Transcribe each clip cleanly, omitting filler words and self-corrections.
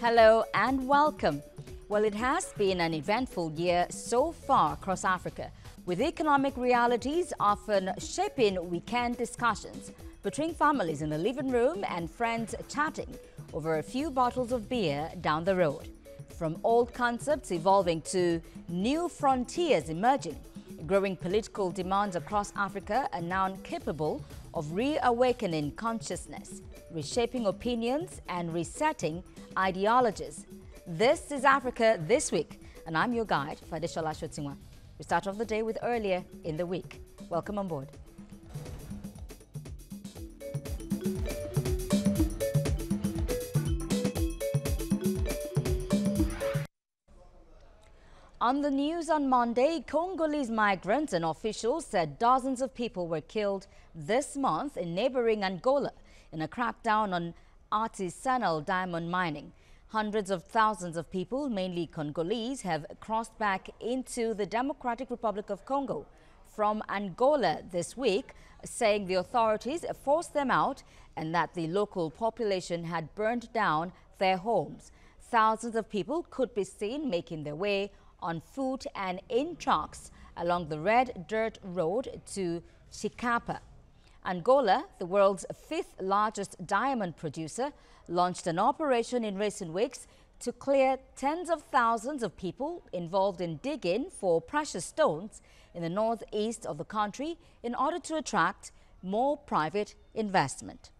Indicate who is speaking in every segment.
Speaker 1: Hello and welcome. Well, it has been an eventful year so far across Africa, with economic realities often shaping weekend discussions between families in the living room and friends chatting over a few bottles of beer down the road. From old concepts evolving to new frontiers emerging, growing political demands across Africa are now capable of reawakening consciousness, reshaping opinions and resetting ideologies. This is Africa This Week, and I'm your guide, Fadishola Shotingwa. We start off the day with earlier in the week. Welcome on board. On the news on Monday, Congolese migrants and officials said dozens of people were killed this month in neighboring Angola in a crackdown on artisanal diamond mining. Hundreds of thousands of people, mainly Congolese, have crossed back into the Democratic Republic of Congo from Angola this week, saying the authorities forced them out and that the local population had burned down their homes. Thousands of people could be seen making their way on foot and in trucks along the red dirt road to Chikapa. Angola, the world's fifth largest diamond producer, launched an operation in recent weeks to clear tens of thousands of people involved in digging for precious stones in the northeast of the country in order to attract more private investment.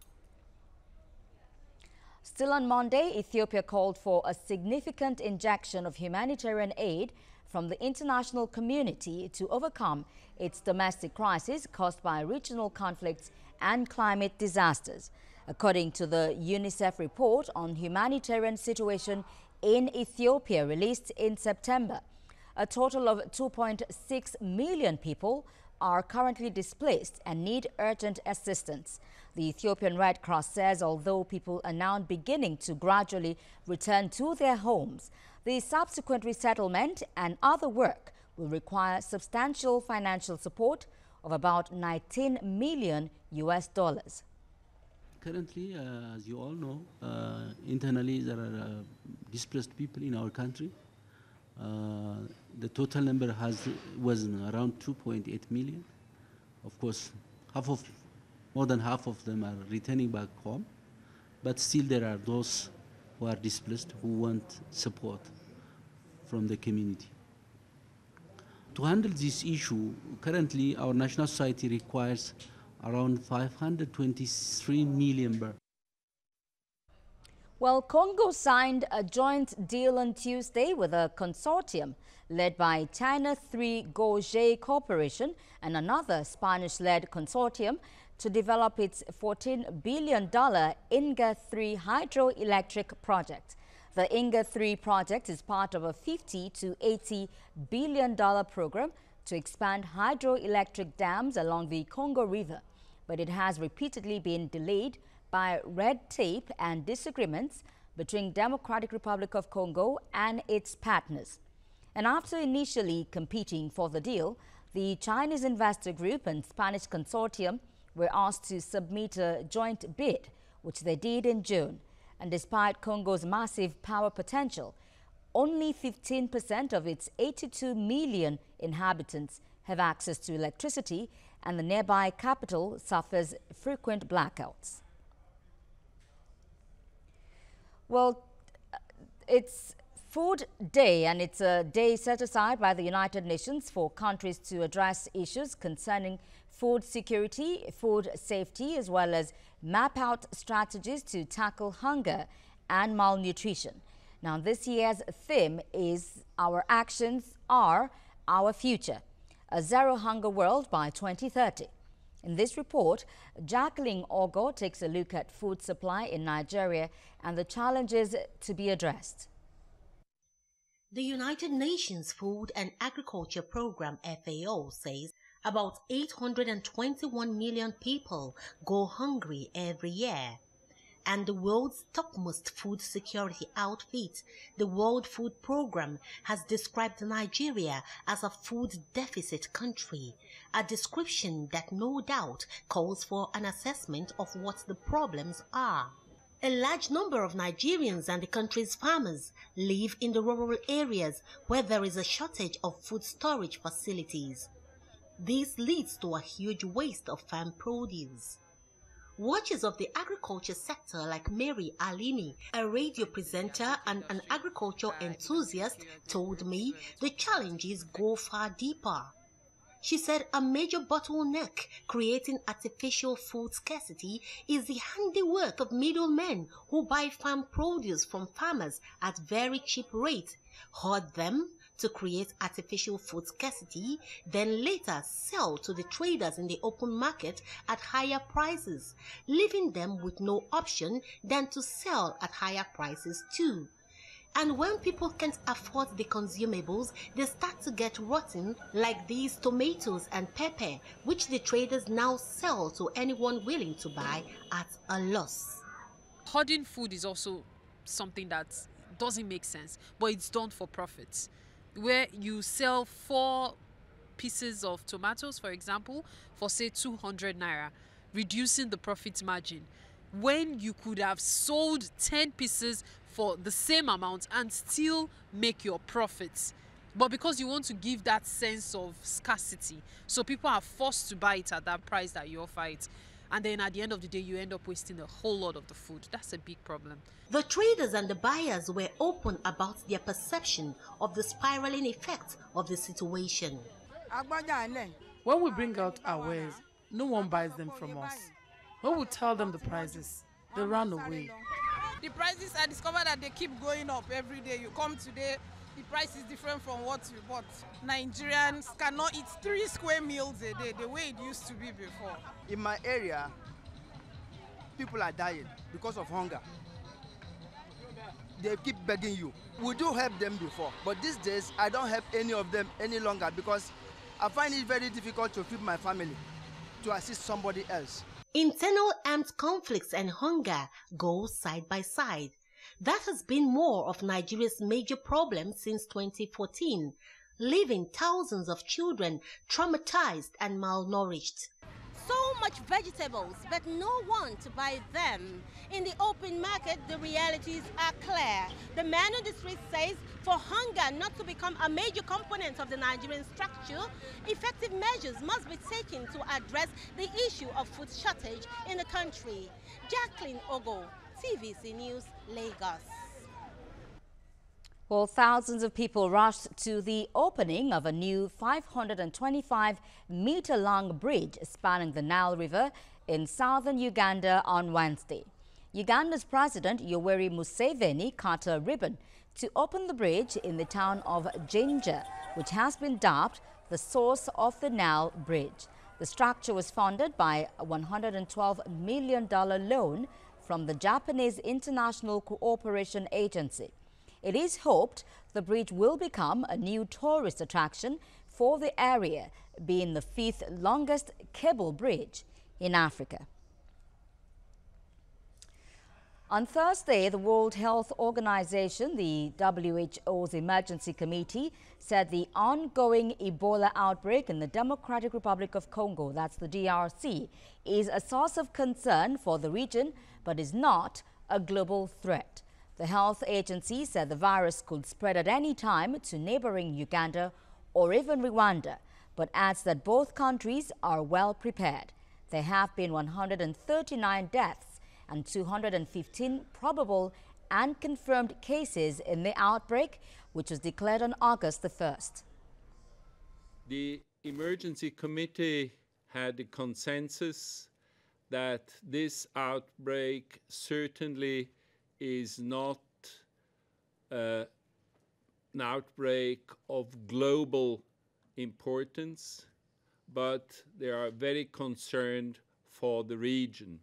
Speaker 1: Still on Monday, Ethiopia called for a significant injection of humanitarian aid from the international community to overcome its domestic crisis caused by regional conflicts and climate disasters. According to the UNICEF report on humanitarian situation in Ethiopia released in September, a total of 2.6 million people are currently displaced and need urgent assistance. The Ethiopian Red Cross says although people are now beginning to gradually return to their homes, the subsequent resettlement and other work will require substantial financial support of about $19 million.
Speaker 2: Currently, as you all know, internally there are displaced people in our country. The total number was around 2.8 million. Of course, more than half of them are returning back home, but still there are those who are displaced who want support from the community. To handle this issue, currently our national society requires around 523 million.
Speaker 1: Well, Congo signed a joint deal on Tuesday with a consortium led by China 3 Gouge Corporation and another Spanish-led consortium to develop its $14 billion Inga 3 hydroelectric project. The Inga 3 project is part of a $50 to $80 billion program to expand hydroelectric dams along the Congo River, but it has repeatedly been delayed by red tape and disagreements between Democratic Republic of Congo and its partners. And after initially competing for the deal, the Chinese investor group and Spanish consortium were asked to submit a joint bid, which they did in June. And despite Congo's massive power potential, only 15% of its 82 million inhabitants have access to electricity, and the nearby capital suffers frequent blackouts. Well, it's Food Day, and it's a day set aside by the United Nations for countries to address issues concerning food security, food safety, as well as map out strategies to tackle hunger and malnutrition. Now, this year's theme is Our Actions Are Our Future, a zero hunger world by 2030. In this report, Jacqueline Ogo takes a look at food supply in Nigeria and the challenges to be addressed.
Speaker 3: The United Nations Food and Agriculture Program FAO says about 821 million people go hungry every year. And the world's topmost food security outfit, the World Food Program, has described Nigeria as a food deficit country, a description that no doubt calls for an assessment of what the problems are. A large number of Nigerians and the country's farmers live in the rural areas where there is a shortage of food storage facilities. This leads to a huge waste of farm produce. Watchers of the agriculture sector like Mary Alimi, a radio presenter and an agriculture enthusiast, told me the challenges go far deeper. She said a major bottleneck creating artificial food scarcity is the handiwork of middlemen who buy farm produce from farmers at very cheap rates, hoard them to create artificial food scarcity, then later sell to the traders in the open market at higher prices, leaving them with no option than to sell at higher prices too. And when people can't afford the consumables, they start to get rotten, like these tomatoes and pepper, which the traders now sell to anyone willing to buy at a loss.
Speaker 4: Hoarding food is also something that doesn't make sense, but it's done for profit. Where you sell 4 pieces of tomatoes, for example, for say 200 naira, reducing the profit margin, when you could have sold 10 pieces for the same amount and still make your profits. But because you want to give that sense of scarcity, so people are forced to buy it at that price that you offer it. And then at the end of the day, you end up wasting a whole lot of the food. That's a big problem.
Speaker 3: The traders and the buyers were open about their perception of the spiraling effect of the situation.
Speaker 5: When we bring out our wares, no one buys them from us. When we tell them the prices, they run away.
Speaker 6: The prices, I discovered that they keep going up every day. You come today, the price is different from what you bought. Nigerians cannot eat 3 square meals a day the way it used to be before.
Speaker 7: In my area, people are dying because of hunger. They keep begging you. We do help them before, but these days I don't help any of them any longer because I find it very difficult to feed my family, to assist somebody else.
Speaker 3: Internal armed conflicts and hunger go side by side. That has been more of Nigeria's major problem since 2014, leaving thousands of children traumatized and malnourished.
Speaker 8: So much vegetables, but no one to buy them. In the open market, the realities are clear. The man on the street says for hunger not to become a major component of the Nigerian structure, effective measures must be taken to address the issue of food shortage in the country. Jacqueline Ogo, TVC News, Lagos.
Speaker 1: Well, thousands of people rushed to the opening of a new 525-meter-long bridge spanning the Nile River in southern Uganda on Wednesday. Uganda's President Yoweri Museveni cut a ribbon to open the bridge in the town of Jinja, which has been dubbed the source of the Nile Bridge. The structure was funded by a $112 million loan from the Japanese International Cooperation Agency. It is hoped the bridge will become a new tourist attraction for the area, being the 5th longest cable bridge in Africa. On Thursday, the World Health Organization, the WHO's Emergency Committee, said the ongoing Ebola outbreak in the Democratic Republic of Congo, that's the DRC, is a source of concern for the region, but is not a global threat. The health agency said the virus could spread at any time to neighboring Uganda or even Rwanda, but adds that both countries are well prepared. There have been 139 deaths and 215 probable and confirmed cases in the outbreak, which was declared on August the 1st.
Speaker 9: The emergency committee had a consensus that this outbreak certainly is not an outbreak of global importance, but they are very concerned for the region.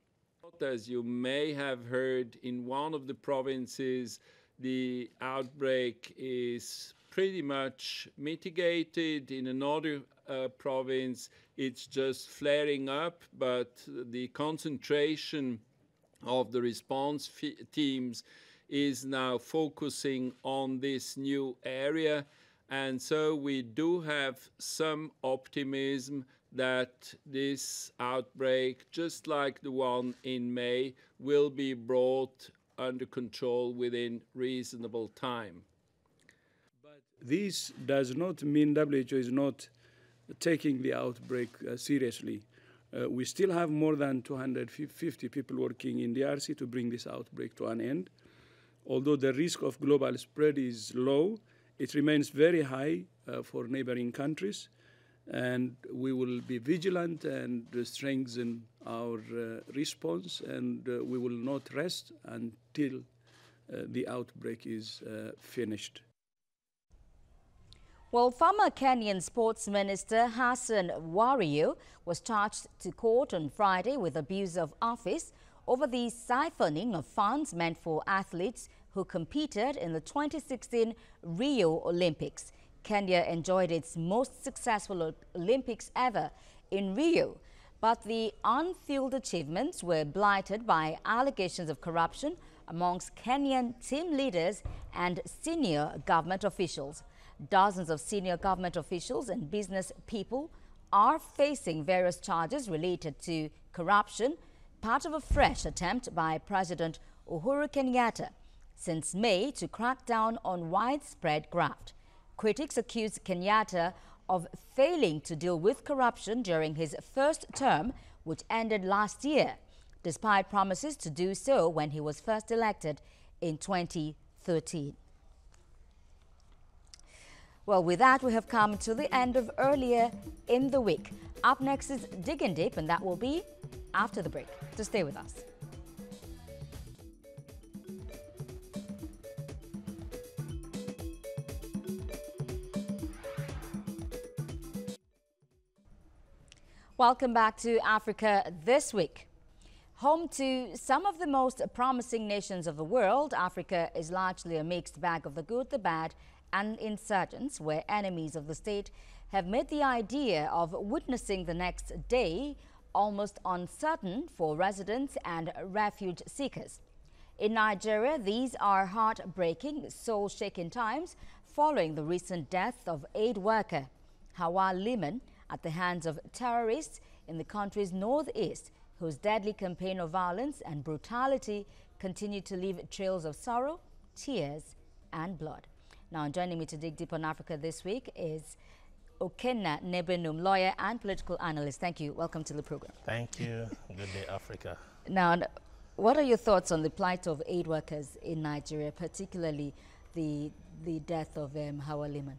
Speaker 9: As you may have heard, in one of the provinces, the outbreak is pretty much mitigated. In another province, it's just flaring up, but the concentration of the response teams is now focusing on this new area. And so we do have some optimism that this outbreak, just like the one in May, will be brought under control within reasonable time.
Speaker 10: This does not mean WHO is not taking the outbreak seriously. We still have more than 250 people working in DRC to bring this outbreak to an end. Although the risk of global spread is low, it remains very high for neighboring countries, and we will be vigilant and strengthen our response, and we will not rest until the outbreak is finished.
Speaker 1: Well, former Kenyan Sports Minister Hassan Wario was charged to court on Friday with abuse of office over the siphoning of funds meant for athletes who competed in the 2016 Rio Olympics. Kenya enjoyed its most successful Olympics ever in Rio, but the on-field achievements were blighted by allegations of corruption amongst Kenyan team leaders and senior government officials. Dozens of senior government officials and business people are facing various charges related to corruption, part of a fresh attempt by President Uhuru Kenyatta since May to crack down on widespread graft. Critics accuse Kenyatta of failing to deal with corruption during his first term, which ended last year, despite promises to do so when he was first elected in 2013. Well, with that, we have come to the end of Earlier in the Week. Up next is Digging Deep, and that will be after the break. So stay with us. Welcome back to Africa This Week. Home to some of the most promising nations of the world, Africa is largely a mixed bag of the good, the bad, and insurgents, where enemies of the state have made the idea of witnessing the next day almost uncertain for residents and refuge seekers. In Nigeria, these are heartbreaking, soul-shaking times following the recent death of aid worker Hawa Liman at the hands of terrorists in the country's northeast, whose deadly campaign of violence and brutality continue to leave trails of sorrow, tears, and blood. Now, joining me to dig deep on Africa This Week is Okenna Nebenum, lawyer and political analyst. Thank you. Welcome to the program.
Speaker 11: Thank you. Good day, Africa.
Speaker 1: Now, what are your thoughts on the plight of aid workers in Nigeria, particularly the death of Hawa Liman?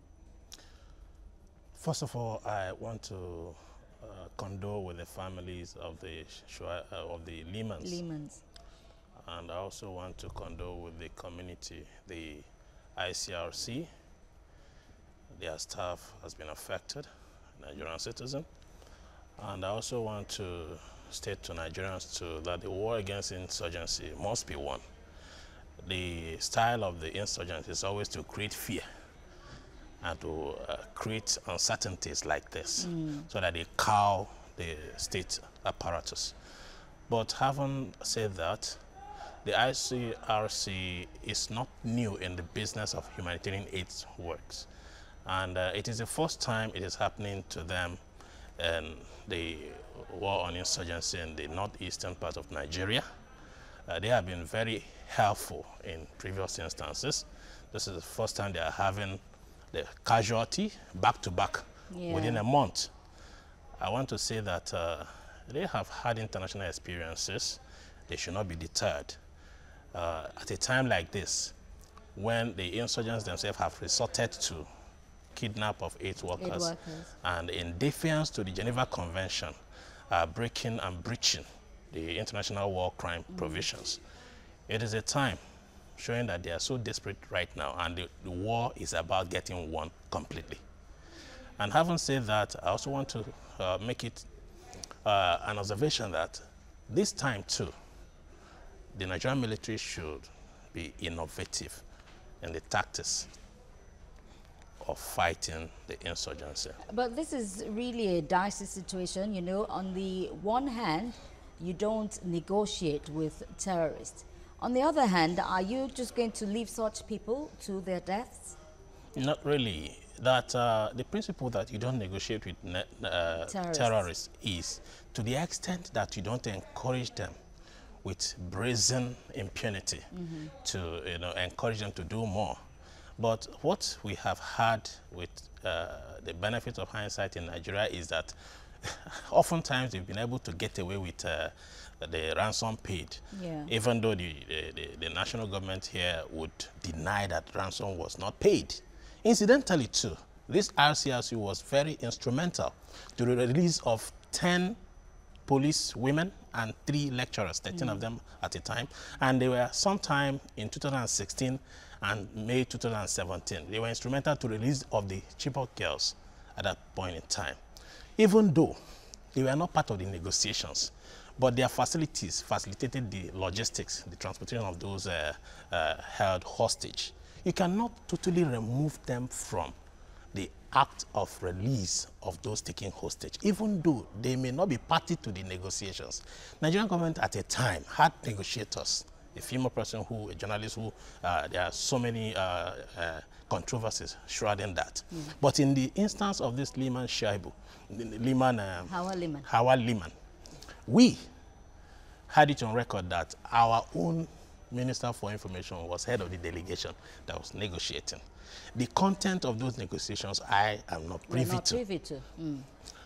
Speaker 11: First of all, I want to condole with the families of the Limans. And I also want to condole with the community, the ICRC. Their staff has been affected, Nigerian citizen. And I also want to state to Nigerians that the war against insurgency must be won. The style of the insurgents is always to create fear and to create uncertainties like this so that they cow the state apparatus. But having said that, the ICRC is not new in the business of humanitarian aid works. And it is the first time it is happening to them in the war on insurgency in the northeastern part of Nigeria. They have been very helpful in previous instances. This is the first time they are having the casualty back-to-back within a month. I want to say that they have had international experiences. They should not be deterred. At a time like this, when the insurgents themselves have resorted to kidnap of aid workers, and in defiance to the Geneva Convention, breaking and breaching the international war crime provisions, it is a time showing that they are so desperate right now, and the war is about getting won completely. And having said that, I also want to make it an observation that this time too, the Nigerian military should be innovative in the tactics of fighting the insurgency.
Speaker 1: But this is really a dicey situation. You know, on the one hand, you don't negotiate with terrorists. On the other hand, are you just going to leave such people to their deaths?
Speaker 11: Not really. that the principle that you don't negotiate with terrorists is to the extent that you don't encourage them with brazen impunity to encourage them to do more. But what we have had with the benefit of hindsight in Nigeria is that oftentimes they've been able to get away with the ransom paid, even though the national government here would deny that ransom was not paid. Incidentally too, this RCRC was very instrumental to the release of 10 police women and 3 lecturers, 13 of them at a time, and they were sometime in 2016 and May 2017. They were instrumental to the release of the Chibok girls at that point in time. Even though they were not part of the negotiations, but their facilities facilitated the logistics, the transportation of those held hostage. You cannot totally remove them from the act of release of those taken hostage, even though they may not be party to the negotiations. Nigerian government at a time had negotiators, a female person who, a journalist who, there are so many controversies shrouding that. But in the instance of this Liman Shaibu, Hawa Liman, we had it on record that our own Minister for Information was head of the delegation that was negotiating. The content of those negotiations, I am not privy to.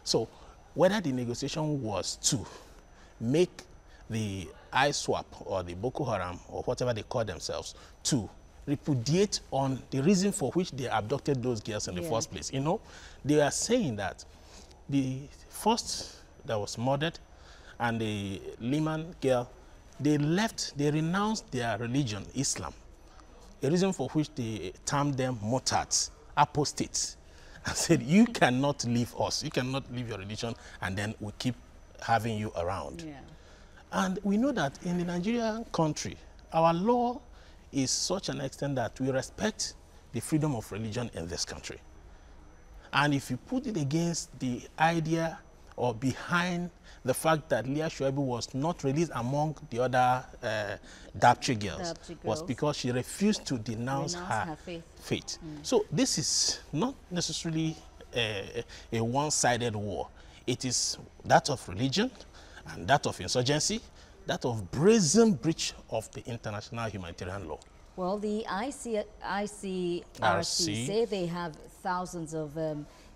Speaker 11: So, whether the negotiation was to make the ISWAP or the Boko Haram or whatever they call themselves to repudiate on the reason for which they abducted those girls in the first place. You know, they are saying that the first that was murdered and the Liman girl, they renounced their religion, Islam, a reason for which they termed them murtads, apostates, and said, you cannot leave us, you cannot leave your religion, and then we keep having you around. And we know that in the Nigerian country, our law is such an extent that we respect the freedom of religion in this country. And if you put it against the idea or behind the fact that Leah Shuaibu was not released among the other Dapchi girls, was because she refused to denounce her faith. So this is not necessarily a one-sided war. It is that of religion and that of insurgency, that of brazen breach of the international humanitarian law.
Speaker 1: Well, the ICRC say they have thousands of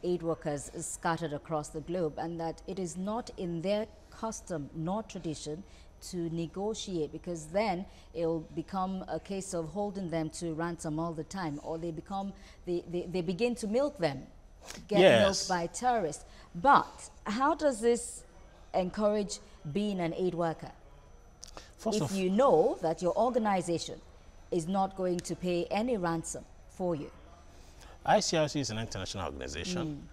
Speaker 1: aid workers scattered across the globe, and that it is not in their custom nor tradition to negotiate, because then it will become a case of holding them to ransom all the time, or they begin to milk them, get milked by terrorists. But how does this encourage being an aid worker? If you know that your organization is not going to pay any ransom for you.
Speaker 11: ICRC is an international organization,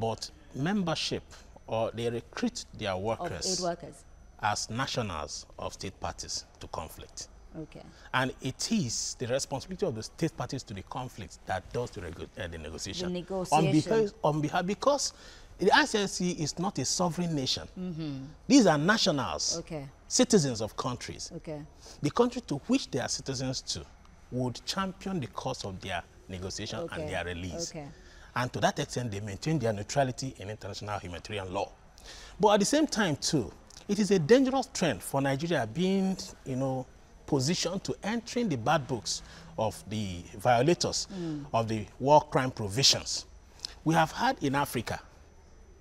Speaker 11: but membership, or they recruit their workers,
Speaker 1: aid workers
Speaker 11: as nationals of state parties to conflict.
Speaker 1: Okay.
Speaker 11: And it is the responsibility of the state parties to the conflict that does the negotiation.
Speaker 1: The negotiation.
Speaker 11: On behalf, because the ICRC is not a sovereign nation. These are nationals, citizens of countries. The country to which they are citizens to would champion the cause of their negotiation and their release. And to that extent, they maintain their neutrality in international humanitarian law. But at the same time, too, it is a dangerous trend for Nigeria being, positioned to entering the bad books of the violators of the war crime provisions. We have had in Africa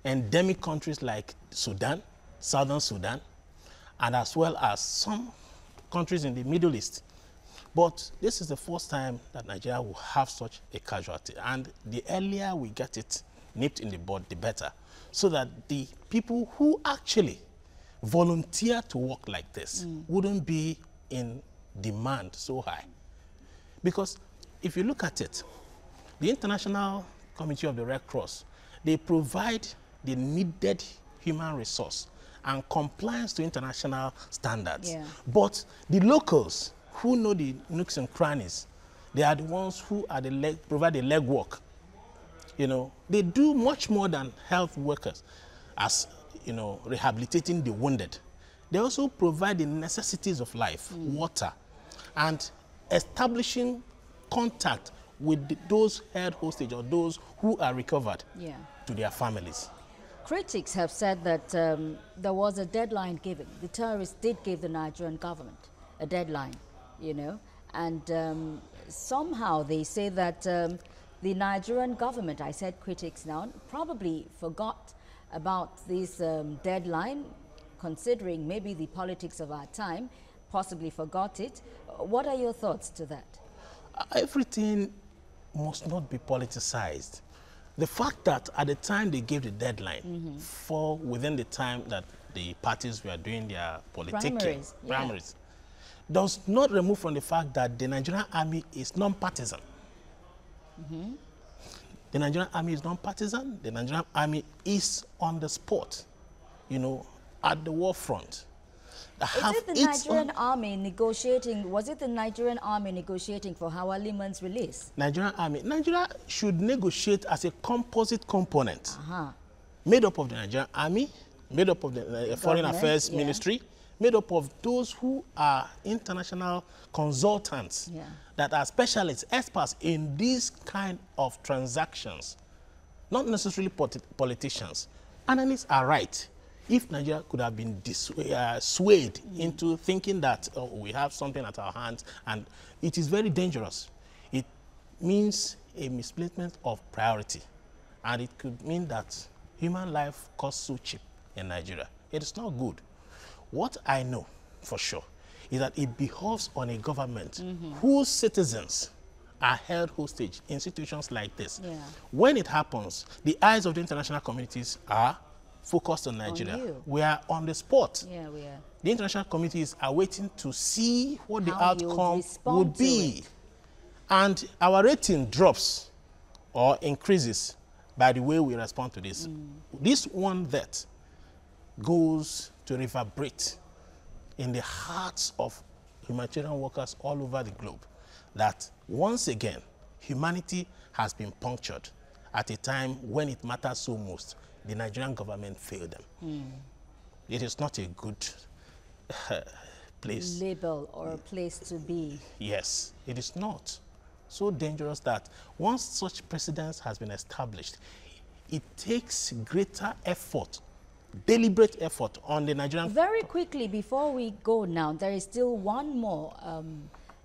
Speaker 11: endemic countries like Sudan, Southern Sudan, and as well as some countries in the Middle East. But this is the first time that Nigeria will have such a casualty. And the earlier we get it nipped in the bud, the better. So that the people who actually volunteer to work like this wouldn't be in demand so high. Because if you look at it, the International Committee of the Red Cross, they provide the needed human resource and compliance to international standards. But the locals who know the nooks and crannies, they are the ones who are provide the legwork. They do much more than health workers as, rehabilitating the wounded. They also provide the necessities of life, water, and establishing contact with those held hostage or those who are recovered to their families.
Speaker 1: Critics have said that there was a deadline given. The terrorists did give the Nigerian government a deadline, you know, and somehow they say that the Nigerian government, I said critics now, probably forgot about this deadline, considering maybe the politics of our time, possibly forgot it. What are your thoughts to that?
Speaker 11: Everything must not be politicized. The fact that at the time they gave the deadline for within the time that the parties were doing their politicking, primaries, does not remove from the fact that the Nigerian army is non-partisan. The Nigerian army is non-partisan. The Nigerian army is on the spot, you know, at the war front.
Speaker 1: Is it the Nigerian army negotiating? Was it the Nigerian army negotiating for Hawa Liman's release?
Speaker 11: Nigerian army. Nigeria should negotiate as a composite component, made up of the Nigerian army, made up of the Foreign Affairs Ministry, made up of those who are international consultants that are specialists, experts in these kind of transactions, not necessarily politicians. Analysts are right. If Nigeria could have been swayed into thinking that we have something at our hands, and it is very dangerous. It means a misplacement of priority, and it could mean that human life costs so cheap in Nigeria. It is not good. What I know for sure is that it behoves on a government whose citizens are held hostage in situations like this. When it happens, the eyes of the international communities are focused on Nigeria. We are on the spot.
Speaker 1: We are.
Speaker 11: The international communities are waiting to see what the outcome would be. And our rating drops or increases by the way we respond to this. This one that goes to reverberate in the hearts of humanitarian workers all over the globe, that once again, humanity has been punctured at a time when it matters so most. The Nigerian government failed them. It is not a good place.
Speaker 1: Label or a place to be.
Speaker 11: Yes, it is not. So dangerous that once such precedence has been established, it takes greater effort, deliberate effort on the Nigerian...
Speaker 1: Very quickly, before we go now, there is still one more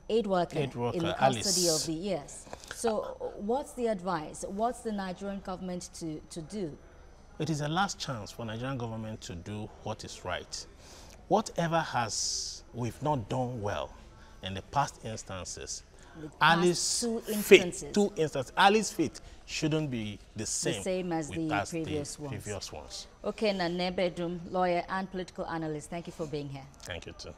Speaker 1: aid worker in the custody of the years. So what's the advice? What's the Nigerian government to do?
Speaker 11: It is a last chance for Nigerian government to do what is right. Whatever we've not done well in the past instances, Alice's fate shouldn't be the same
Speaker 1: as the previous
Speaker 11: ones.
Speaker 1: Okay, Nanebedum, lawyer and political analyst, thank you for being here.
Speaker 11: Thank you too.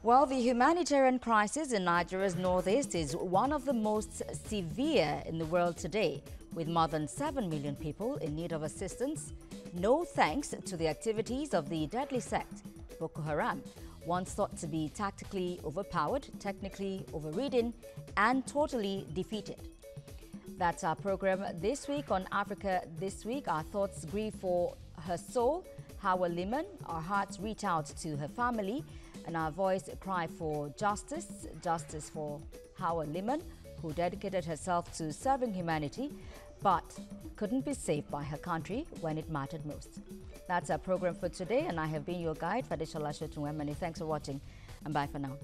Speaker 1: Well, the humanitarian crisis in Nigeria's northeast is one of the most severe in the world today, with more than 7 million people in need of assistance, no thanks to the activities of the deadly sect, Boko Haram, once thought to be tactically overpowered, technically overridden, and totally defeated. That's our program this week on Africa This Week. Our thoughts grieve for her soul, Hawa Liman. Our hearts reach out to her family, and our voice cry for justice, justice for Hawa Liman, who dedicated herself to serving humanity, but couldn't be saved by her country when it mattered most. That's our program for today, and I have been your guide, Fadisha Lashotunwe. Many thanks for watching, and bye for now.